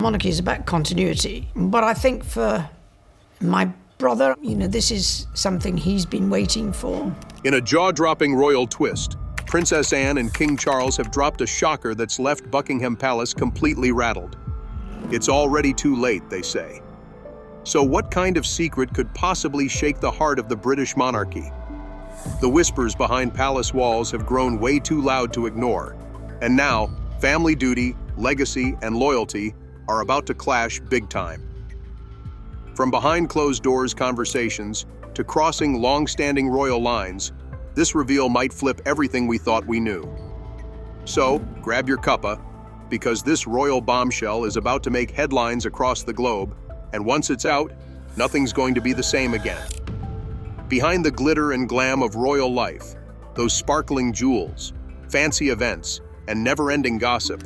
Monarchy is about continuity, but I think for my brother, this is something he's been waiting for. In a jaw-dropping royal twist, Princess Anne and King Charles have dropped a shocker that's left Buckingham Palace completely rattled. It's already too late, they say. So what kind of secret could possibly shake the heart of the British monarchy? The whispers behind palace walls have grown way too loud to ignore, and now family duty, legacy, and loyalty are about to clash big time. From behind closed doors conversations to crossing long-standing royal lines, this reveal might flip everything we thought we knew. So, grab your cuppa, because this royal bombshell is about to make headlines across the globe, and once it's out, nothing's going to be the same again. Behind the glitter and glam of royal life, those sparkling jewels, fancy events, and never-ending gossip,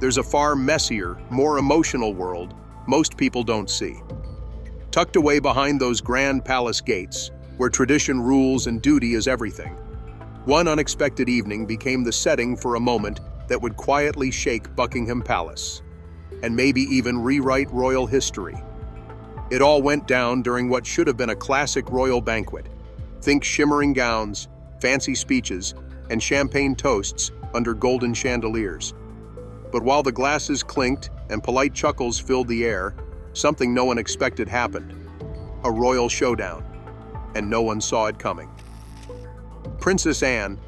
there's a far messier, more emotional world most people don't see. Tucked away behind those grand palace gates, where tradition rules and duty is everything, one unexpected evening became the setting for a moment that would quietly shake Buckingham Palace, and maybe even rewrite royal history. It all went down during what should have been a classic royal banquet. Think shimmering gowns, fancy speeches, and champagne toasts under golden chandeliers. But while the glasses clinked and polite chuckles filled the air, something no one expected happened. A royal showdown, and no one saw it coming. Princess Anne,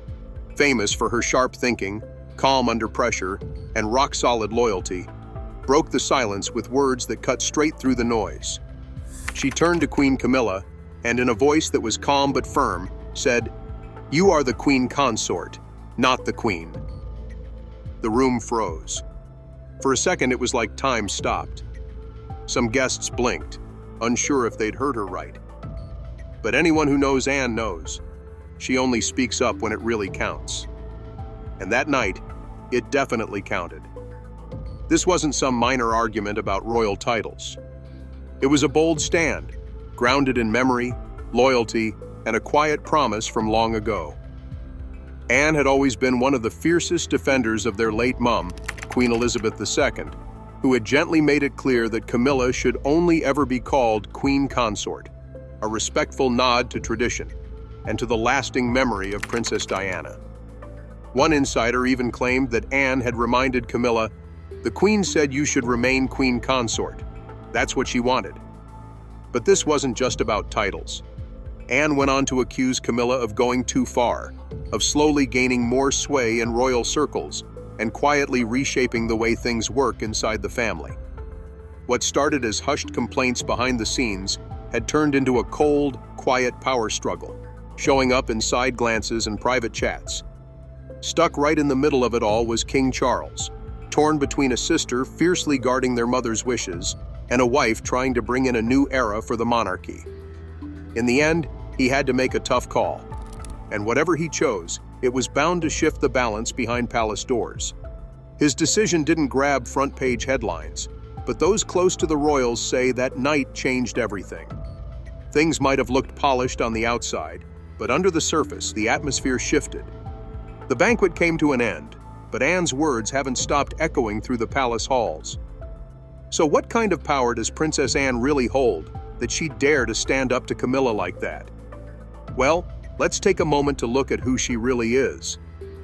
famous for her sharp thinking, calm under pressure, and rock-solid loyalty, broke the silence with words that cut straight through the noise. She turned to Queen Camilla, and in a voice that was calm but firm, said, "You are the queen consort, not the queen." The room froze. For a second, it was like time stopped. Some guests blinked, unsure if they'd heard her right. But anyone who knows Anne knows. She only speaks up when it really counts. And that night, it definitely counted. This wasn't some minor argument about royal titles. It was a bold stand, grounded in memory, loyalty, and a quiet promise from long ago. Anne had always been one of the fiercest defenders of their late mum, Queen Elizabeth II, who had gently made it clear that Camilla should only ever be called Queen Consort, a respectful nod to tradition and to the lasting memory of Princess Diana. One insider even claimed that Anne had reminded Camilla, "The Queen said you should remain Queen Consort. That's what she wanted." But this wasn't just about titles. Anne went on to accuse Camilla of going too far, of slowly gaining more sway in royal circles, and quietly reshaping the way things work inside the family. What started as hushed complaints behind the scenes had turned into a cold, quiet power struggle, showing up in side glances and private chats. Stuck right in the middle of it all was King Charles, torn between a sister fiercely guarding their mother's wishes and a wife trying to bring in a new era for the monarchy. In the end, he had to make a tough call, and whatever he chose, it was bound to shift the balance behind palace doors. His decision didn't grab front-page headlines, but those close to the royals say that night changed everything. Things might have looked polished on the outside, but under the surface, the atmosphere shifted. The banquet came to an end, but Anne's words haven't stopped echoing through the palace halls. So what kind of power does Princess Anne really hold that she'd dare to stand up to Camilla like that? Well, let's take a moment to look at who she really is.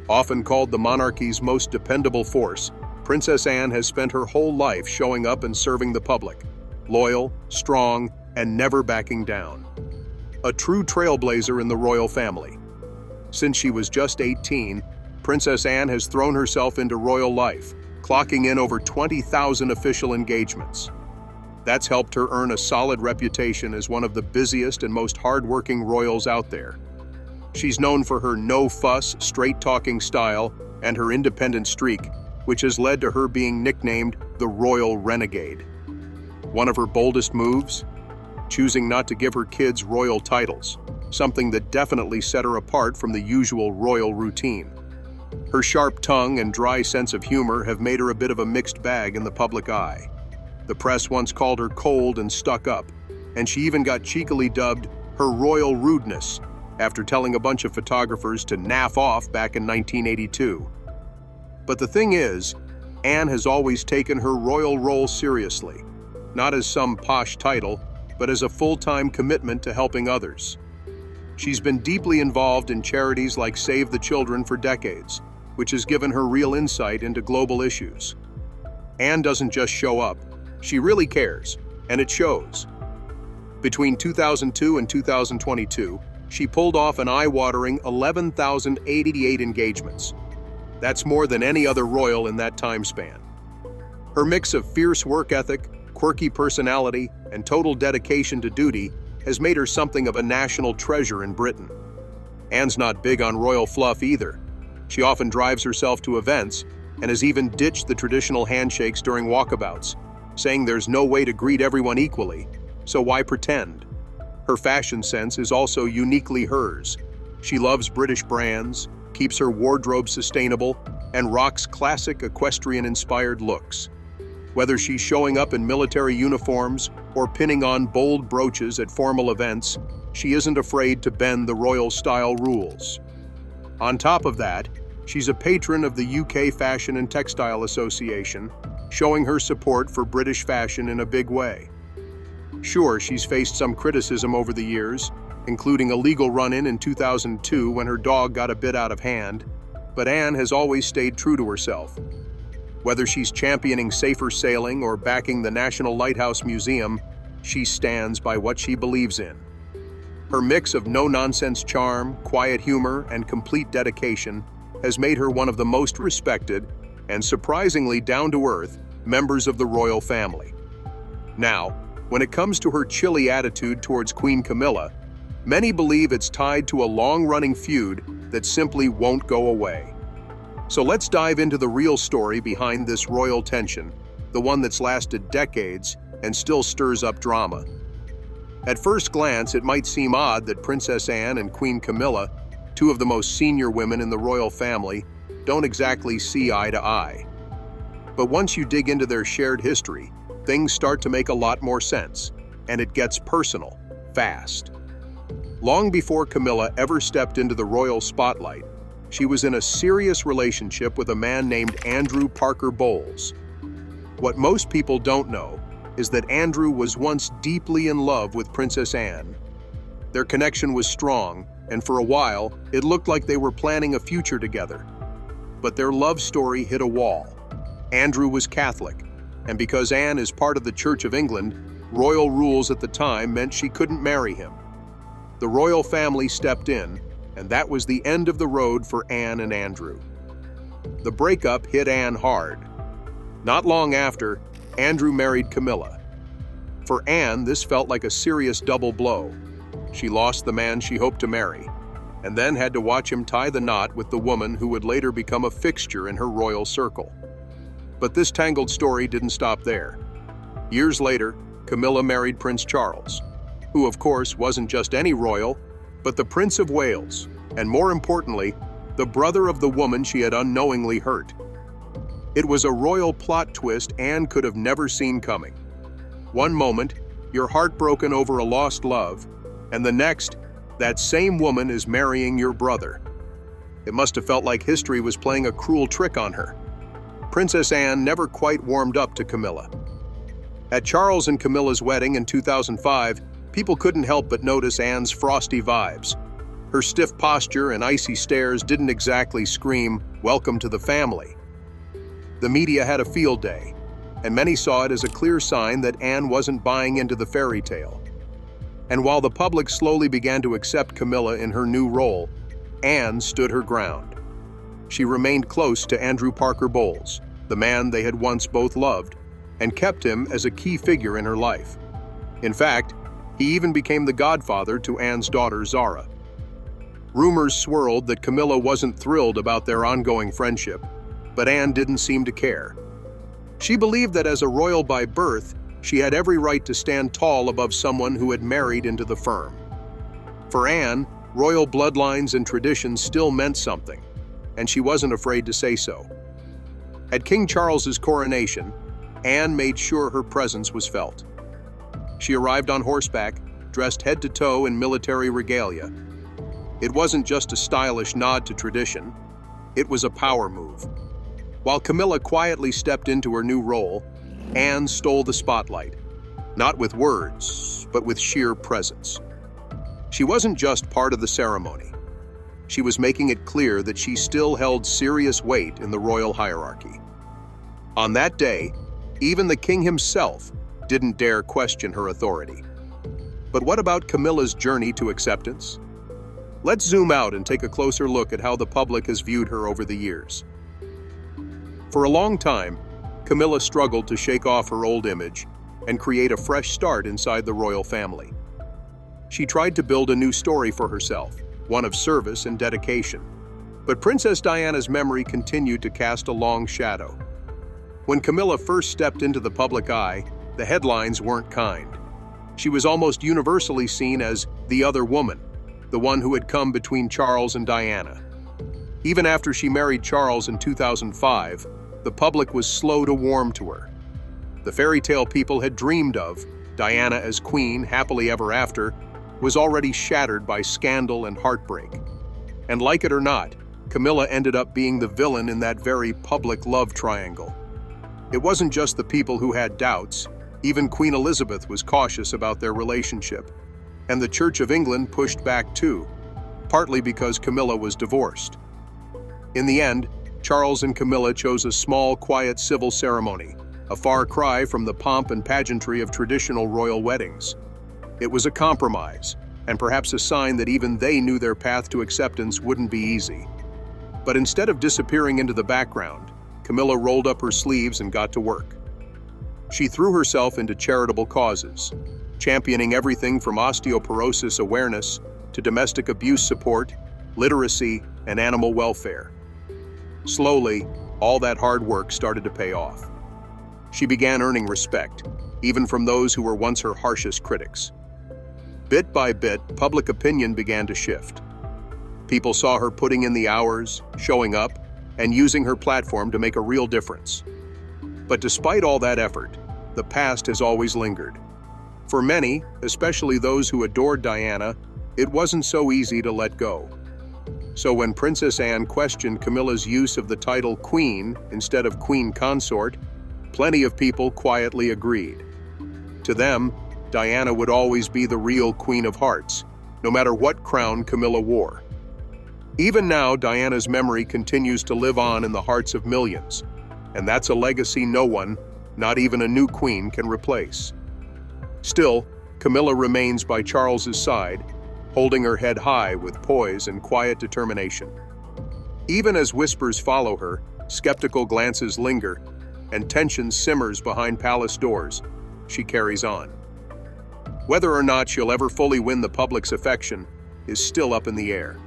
Often called the monarchy's most dependable force, Princess Anne has spent her whole life showing up and serving the public, loyal, strong, and never backing down. A true trailblazer in the royal family. Since she was just 18, Princess Anne has thrown herself into royal life, clocking in over 20,000 official engagements. That's helped her earn a solid reputation as one of the busiest and most hardworking royals out there. She's known for her no-fuss, straight-talking style and her independent streak, which has led to her being nicknamed the Royal Renegade. One of her boldest moves? Choosing not to give her kids royal titles, something that definitely set her apart from the usual royal routine. Her sharp tongue and dry sense of humor have made her a bit of a mixed bag in the public eye. The press once called her cold and stuck up, and she even got cheekily dubbed her royal rudeness after telling a bunch of photographers to naff off back in 1982. But the thing is, Anne has always taken her royal role seriously, not as some posh title, but as a full-time commitment to helping others. She's been deeply involved in charities like Save the Children for decades, which has given her real insight into global issues. Anne doesn't just show up, she really cares, and it shows. Between 2002 and 2022, she pulled off an eye-watering 11,088 engagements. That's more than any other royal in that time span. Her mix of fierce work ethic, quirky personality, and total dedication to duty has made her something of a national treasure in Britain. Anne's not big on royal fluff either. She often drives herself to events and has even ditched the traditional handshakes during walkabouts, saying there's no way to greet everyone equally, so why pretend? Her fashion sense is also uniquely hers. She loves British brands, keeps her wardrobe sustainable, and rocks classic equestrian-inspired looks. Whether she's showing up in military uniforms or pinning on bold brooches at formal events, she isn't afraid to bend the royal-style rules. On top of that, she's a patron of the UK Fashion and Textile Association, showing her support for British fashion in a big way. Sure, she's faced some criticism over the years, including a legal run-in in 2002 when her dog got a bit out of hand, but Anne has always stayed true to herself. Whether she's championing safer sailing or backing the National Lighthouse Museum, she stands by what she believes in. Her mix of no-nonsense charm, quiet humor, and complete dedication has made her one of the most respected and surprisingly down-to-earth members of the royal family. Now, when it comes to her chilly attitude towards Queen Camilla, many believe it's tied to a long-running feud that simply won't go away. So let's dive into the real story behind this royal tension, the one that's lasted decades and still stirs up drama. At first glance, it might seem odd that Princess Anne and Queen Camilla, two of the most senior women in the royal family, don't exactly see eye to eye. But once you dig into their shared history, things start to make a lot more sense, and it gets personal, fast. Long before Camilla ever stepped into the royal spotlight, she was in a serious relationship with a man named Andrew Parker Bowles. What most people don't know is that Andrew was once deeply in love with Princess Anne. Their connection was strong, and for a while, it looked like they were planning a future together. But their love story hit a wall. Andrew was Catholic, and because Anne is part of the Church of England, royal rules at the time meant she couldn't marry him. The royal family stepped in, and that was the end of the road for Anne and Andrew. The breakup hit Anne hard. Not long after, Andrew married Camilla. For Anne, this felt like a serious double blow. She lost the man she hoped to marry, and then had to watch him tie the knot with the woman who would later become a fixture in her royal circle. But this tangled story didn't stop there. Years later, Camilla married Prince Charles, who of course wasn't just any royal, but the Prince of Wales, and more importantly, the brother of the woman she had unknowingly hurt. It was a royal plot twist Anne could have never seen coming. One moment, you're heartbroken over a lost love, and the next, that same woman is marrying your brother. It must have felt like history was playing a cruel trick on her. Princess Anne never quite warmed up to Camilla. At Charles and Camilla's wedding in 2005, people couldn't help but notice Anne's frosty vibes. Her stiff posture and icy stares didn't exactly scream, "Welcome to the family." The media had a field day, and many saw it as a clear sign that Anne wasn't buying into the fairy tale. And while the public slowly began to accept Camilla in her new role, Anne stood her ground. She remained close to Andrew Parker Bowles, the man they had once both loved, and kept him as a key figure in her life. In fact, he even became the godfather to Anne's daughter Zara. Rumors swirled that Camilla wasn't thrilled about their ongoing friendship, but Anne didn't seem to care. She believed that as a royal by birth, she had every right to stand tall above someone who had married into the firm. For Anne, royal bloodlines and traditions still meant something, and she wasn't afraid to say so. At King Charles's coronation, Anne made sure her presence was felt. She arrived on horseback, dressed head to toe in military regalia. It wasn't just a stylish nod to tradition, it was a power move. While Camilla quietly stepped into her new role, Anne stole the spotlight, not with words, but with sheer presence. She wasn't just part of the ceremony. She was making it clear that she still held serious weight in the royal hierarchy. On that day, even the king himself didn't dare question her authority. But what about Camilla's journey to acceptance? Let's zoom out and take a closer look at how the public has viewed her over the years. For a long time, Camilla struggled to shake off her old image and create a fresh start inside the royal family. She tried to build a new story for herself, one of service and dedication. But Princess Diana's memory continued to cast a long shadow. When Camilla first stepped into the public eye, the headlines weren't kind. She was almost universally seen as the other woman, the one who had come between Charles and Diana. Even after she married Charles in 2005, the public was slow to warm to her. The fairy tale people had dreamed of, Diana as queen, happily ever after, was already shattered by scandal and heartbreak. And like it or not, Camilla ended up being the villain in that very public love triangle. It wasn't just the people who had doubts. Even Queen Elizabeth was cautious about their relationship. And the Church of England pushed back too, partly because Camilla was divorced. In the end, Charles and Camilla chose a small, quiet civil ceremony, a far cry from the pomp and pageantry of traditional royal weddings. It was a compromise, and perhaps a sign that even they knew their path to acceptance wouldn't be easy. But instead of disappearing into the background, Camilla rolled up her sleeves and got to work. She threw herself into charitable causes, championing everything from osteoporosis awareness to domestic abuse support, literacy, and animal welfare. Slowly, all that hard work started to pay off. She began earning respect, even from those who were once her harshest critics. Bit by bit, public opinion began to shift. People saw her putting in the hours, showing up, and using her platform to make a real difference. But despite all that effort, the past has always lingered. For many, especially those who adored Diana, it wasn't so easy to let go. So when Princess Anne questioned Camilla's use of the title Queen instead of Queen Consort, plenty of people quietly agreed. To them, Diana would always be the real Queen of Hearts, no matter what crown Camilla wore. Even now, Diana's memory continues to live on in the hearts of millions, and that's a legacy no one, not even a new queen, can replace. Still, Camilla remains by Charles's side, holding her head high with poise and quiet determination. Even as whispers follow her, skeptical glances linger, and tension simmers behind palace doors, she carries on. Whether or not she'll ever fully win the public's affection is still up in the air.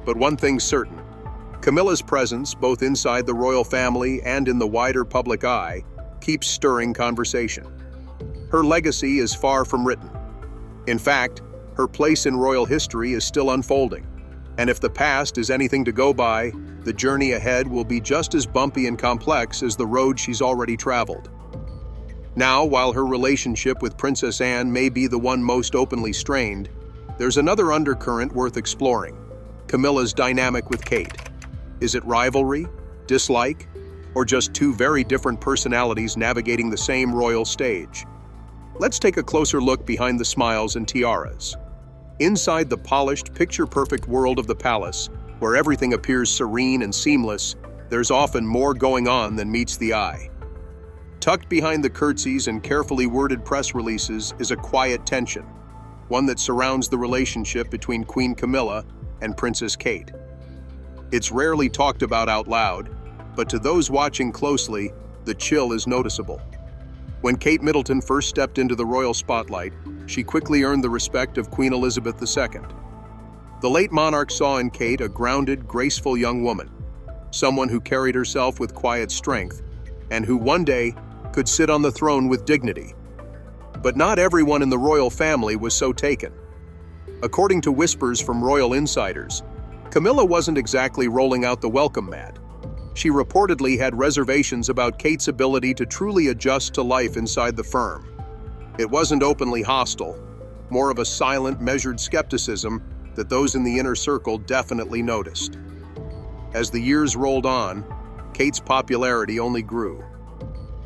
But one thing's certain, Camilla's presence, both inside the royal family and in the wider public eye, keeps stirring conversation. Her legacy is far from written. In fact, her place in royal history is still unfolding. And if the past is anything to go by, the journey ahead will be just as bumpy and complex as the road she's already traveled. Now, while her relationship with Princess Anne may be the one most openly strained, there's another undercurrent worth exploring: Camilla's dynamic with Kate. Is it rivalry, dislike, or just two very different personalities navigating the same royal stage? Let's take a closer look behind the smiles and tiaras. Inside the polished, picture-perfect world of the palace, where everything appears serene and seamless, there's often more going on than meets the eye. Tucked behind the curtsies and carefully worded press releases is a quiet tension, one that surrounds the relationship between Queen Camilla and Princess Kate. It's rarely talked about out loud, but to those watching closely, the chill is noticeable. When Kate Middleton first stepped into the royal spotlight, she quickly earned the respect of Queen Elizabeth II. The late monarch saw in Kate a grounded, graceful young woman, someone who carried herself with quiet strength, and who one day could sit on the throne with dignity. But not everyone in the royal family was so taken. According to whispers from royal insiders, Camilla wasn't exactly rolling out the welcome mat. She reportedly had reservations about Kate's ability to truly adjust to life inside the firm. It wasn't openly hostile, more of a silent, measured skepticism that those in the inner circle definitely noticed. As the years rolled on, Kate's popularity only grew.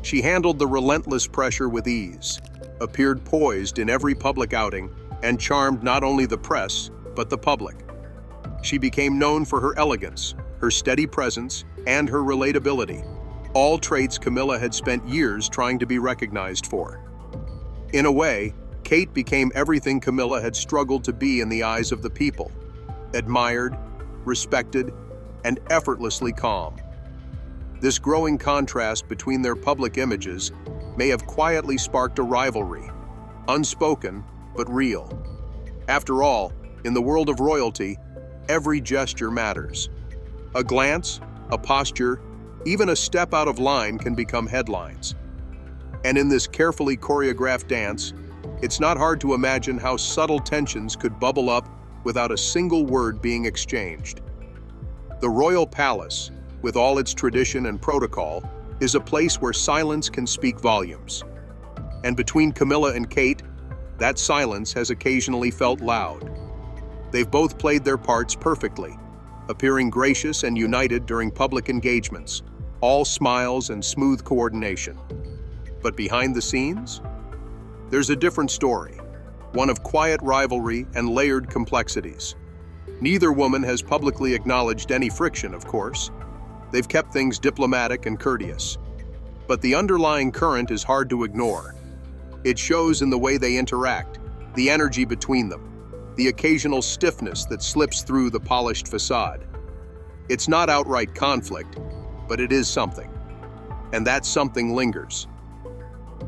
She handled the relentless pressure with ease, appeared poised in every public outing, and charmed not only the press, but the public. She became known for her elegance, her steady presence, and her relatability, all traits Camilla had spent years trying to be recognized for. In a way, Kate became everything Camilla had struggled to be in the eyes of the people: admired, respected, and effortlessly calm. This growing contrast between their public images may have quietly sparked a rivalry, unspoken but real. After all, in the world of royalty, every gesture matters. A glance, a posture, even a step out of line can become headlines. And in this carefully choreographed dance, it's not hard to imagine how subtle tensions could bubble up without a single word being exchanged. The royal palace, with all its tradition and protocol, is a place where silence can speak volumes. And between Camilla and Kate, that silence has occasionally felt loud. They've both played their parts perfectly, appearing gracious and united during public engagements, all smiles and smooth coordination. But behind the scenes, there's a different story, one of quiet rivalry and layered complexities. Neither woman has publicly acknowledged any friction, of course. They've kept things diplomatic and courteous. But the underlying current is hard to ignore. It shows in the way they interact, the energy between them, the occasional stiffness that slips through the polished facade. It's not outright conflict, but it is something. And that something lingers.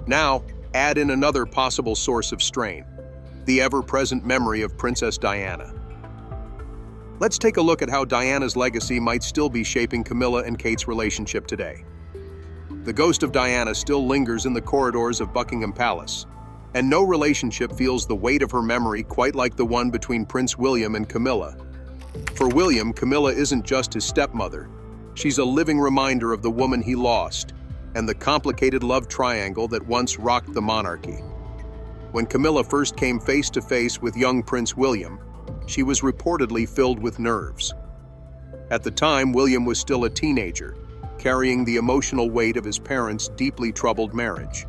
Now, add in another possible source of strain, the ever-present memory of Princess Diana. Let's take a look at how Diana's legacy might still be shaping Camilla and Kate's relationship today. The ghost of Diana still lingers in the corridors of Buckingham Palace, and no relationship feels the weight of her memory quite like the one between Prince William and Camilla. For William, Camilla isn't just his stepmother. She's a living reminder of the woman he lost and the complicated love triangle that once rocked the monarchy. When Camilla first came face to face with young Prince William, she was reportedly filled with nerves. At the time, William was still a teenager, carrying the emotional weight of his parents' deeply troubled marriage.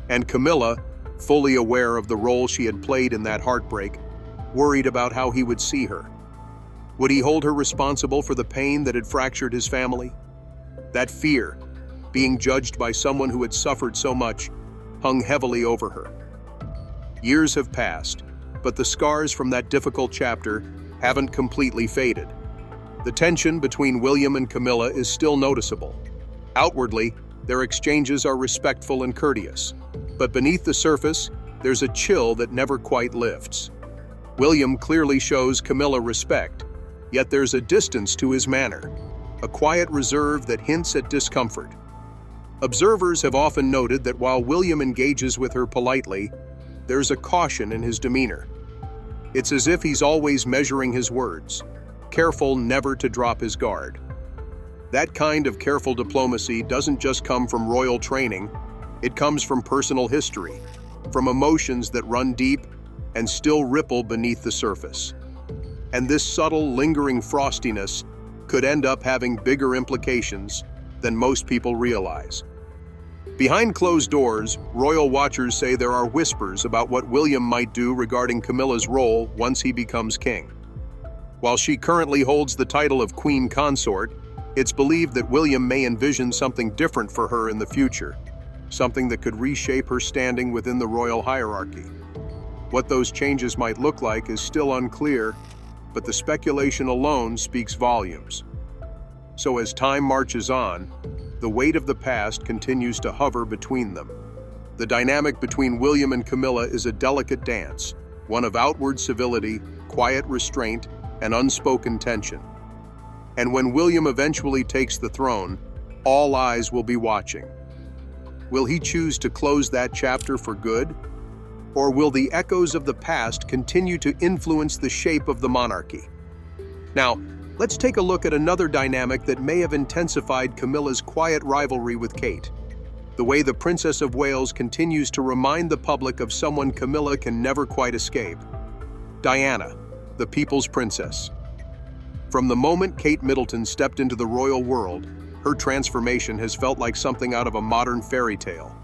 And Camilla, fully aware of the role she had played in that heartbreak, worried about how he would see her. Would he hold her responsible for the pain that had fractured his family? That fear, being judged by someone who had suffered so much, hung heavily over her. Years have passed, but the scars from that difficult chapter haven't completely faded. The tension between William and Camilla is still noticeable. Outwardly, their exchanges are respectful and courteous, but beneath the surface, there's a chill that never quite lifts. William clearly shows Camilla respect, yet there's a distance to his manner, a quiet reserve that hints at discomfort. Observers have often noted that while William engages with her politely, there's a caution in his demeanor. It's as if he's always measuring his words, careful never to drop his guard. That kind of careful diplomacy doesn't just come from royal training, it comes from personal history, from emotions that run deep and still ripple beneath the surface. And this subtle, lingering frostiness could end up having bigger implications than most people realize. Behind closed doors, royal watchers say there are whispers about what William might do regarding Camilla's role once he becomes king. While she currently holds the title of Queen Consort, it's believed that William may envision something different for her in the future, something that could reshape her standing within the royal hierarchy. What those changes might look like is still unclear, but the speculation alone speaks volumes. So as time marches on, the weight of the past continues to hover between them. The dynamic between William and Camilla is a delicate dance, one of outward civility, quiet restraint, and unspoken tension. And when William eventually takes the throne, all eyes will be watching. Will he choose to close that chapter for good? Or will the echoes of the past continue to influence the shape of the monarchy? Now, let's take a look at another dynamic that may have intensified Camilla's quiet rivalry with Kate. The way the Princess of Wales continues to remind the public of someone Camilla can never quite escape. Diana, the people's princess. From the moment Kate Middleton stepped into the royal world, Her transformation has felt like something out of a modern fairy tale.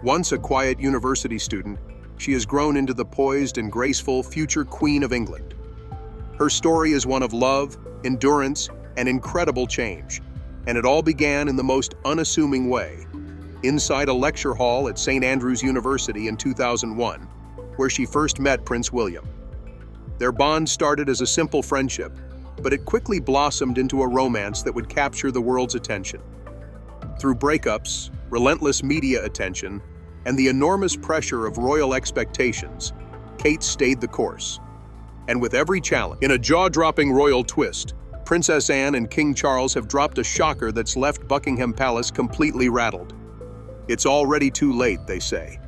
Once a quiet university student, she has grown into the poised and graceful future Queen of England. Her story is one of love, endurance, and incredible change, and it all began in the most unassuming way, inside a lecture hall at St. Andrews University in 2001, where she first met Prince William. Their bond started as a simple friendship, but it quickly blossomed into a romance that would capture the world's attention. Through breakups, relentless media attention, and the enormous pressure of royal expectations, Kate stayed the course. And with every challenge, in a jaw-dropping royal twist, Princess Anne and King Charles have dropped a shocker that's left Buckingham Palace completely rattled. It's already too late, they say.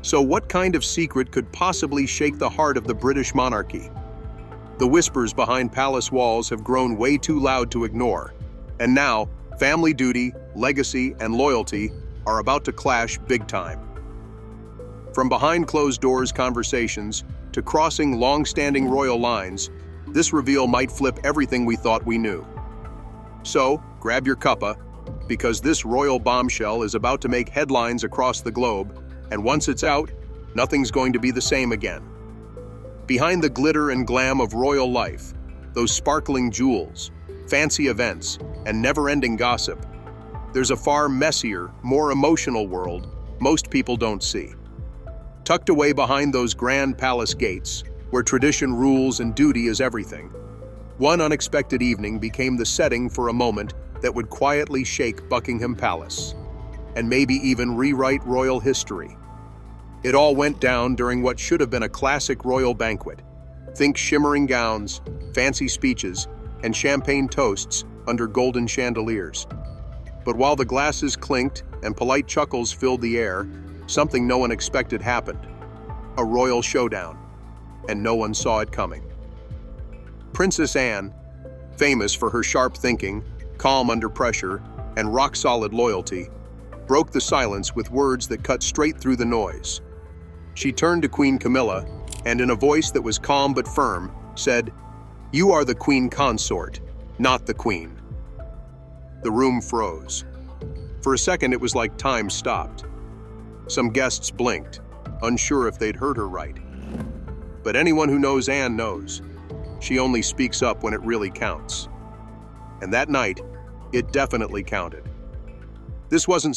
So what kind of secret could possibly shake the heart of the British monarchy? The whispers behind palace walls have grown way too loud to ignore, and now family duty, legacy, and loyalty are about to clash big time. From behind closed doors conversations to crossing long-standing royal lines, this reveal might flip everything we thought we knew. So, grab your cuppa, because this royal bombshell is about to make headlines across the globe, and once it's out, nothing's going to be the same again. Behind the glitter and glam of royal life, those sparkling jewels, fancy events, and never-ending gossip, there's a far messier, more emotional world most people don't see. Tucked away behind those grand palace gates, where tradition rules and duty is everything, one unexpected evening became the setting for a moment that would quietly shake Buckingham Palace, and maybe even rewrite royal history. It all went down during what should have been a classic royal banquet. Think shimmering gowns, fancy speeches, and champagne toasts under golden chandeliers. But while the glasses clinked and polite chuckles filled the air, something no one expected happened. A royal showdown, and no one saw it coming. Princess Anne, famous for her sharp thinking, calm under pressure, and rock-solid loyalty, broke the silence with words that cut straight through the noise. She turned to Queen Camilla, and in a voice that was calm but firm, said, "You are the queen consort, not the queen." The room froze. For a second, it was like time stopped. Some guests blinked, unsure if they'd heard her right. But anyone who knows Anne knows. She only speaks up when it really counts. And that night, it definitely counted. This wasn't